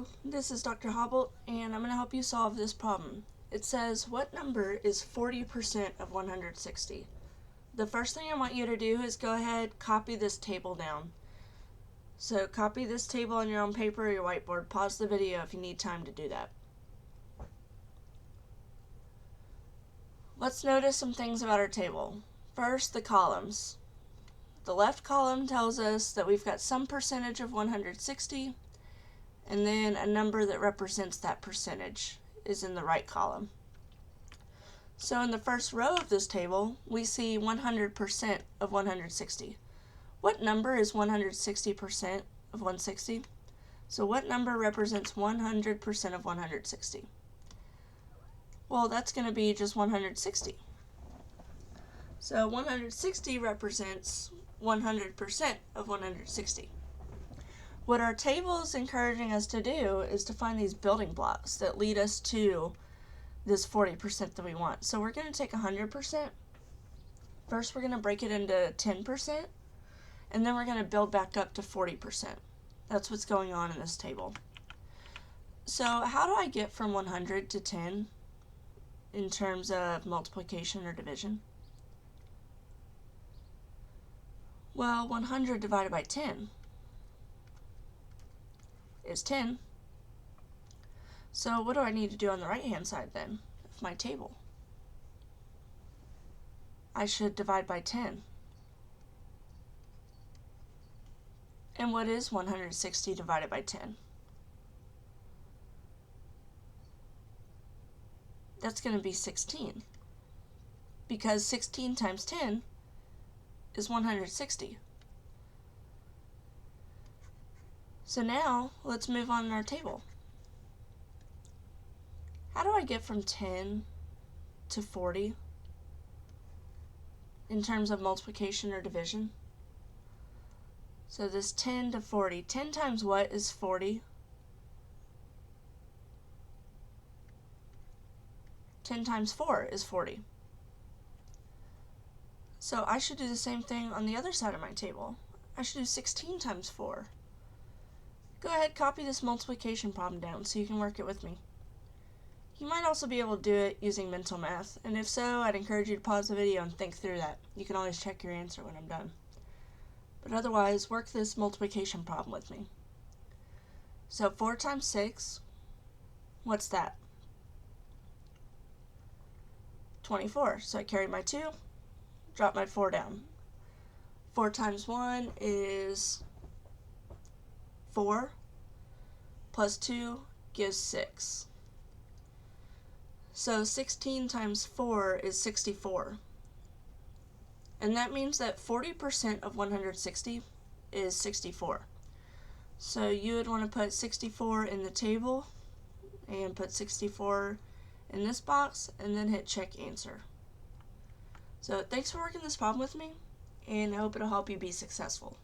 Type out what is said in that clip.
Hello, this is Dr. Hobble, and I'm going to help you solve this problem. It says, what number is 40% of 160? The first thing I want you to do is go ahead, copy this table down. So copy this table on your own paper or your whiteboard. Pause the video if you need time to do that. Let's notice some things about our table. First, the columns. The left column tells us that we've got some percentage of 160, and then a number that represents that percentage is in the right column. So in the first row of this table, we see 100% of 160. What number is 160% of 160? So what number represents 100% of 160? Well, that's going to be just 160. So 160 represents 100% of 160. What our table is encouraging us to do is to find these building blocks that lead us to this 40% that we want. So we're going to take 100%. First, we're going to break it into 10%, and then we're going to build back up to 40%. That's what's going on in this table. So how do I get from 100 to 10 in terms of multiplication or division? Well, 100 divided by 10 is 10. So what do I need to do on the right hand side then of my table? I should divide by 10. And what is 160 divided by 10? That's going to be 16, because 16 times 10 is 160. So now let's move on in our table. How do I get from 10 to 40 in terms of multiplication or division? So this 10 to 40, 10 times what is 40? 10 times 4 is 40. So I should do the same thing on the other side of my table. I should do 16 times 4. Go ahead, copy this multiplication problem down so you can work it with me. You might also be able to do it using mental math, and if so, I'd encourage you to pause the video and think through that. You can always check your answer when I'm done. But otherwise, work this multiplication problem with me. So 4 times 6, what's that? 24. So I carry my 2, drop my 4 down. 4 times 1 is 4, plus 2 gives 6. So 16 times 4 is 64. And that means that 40% of 160 is 64. So you would want to put 64 in the table and put 64 in this box and then hit check answer. So thanks for working this problem with me, and I hope it'll help you be successful.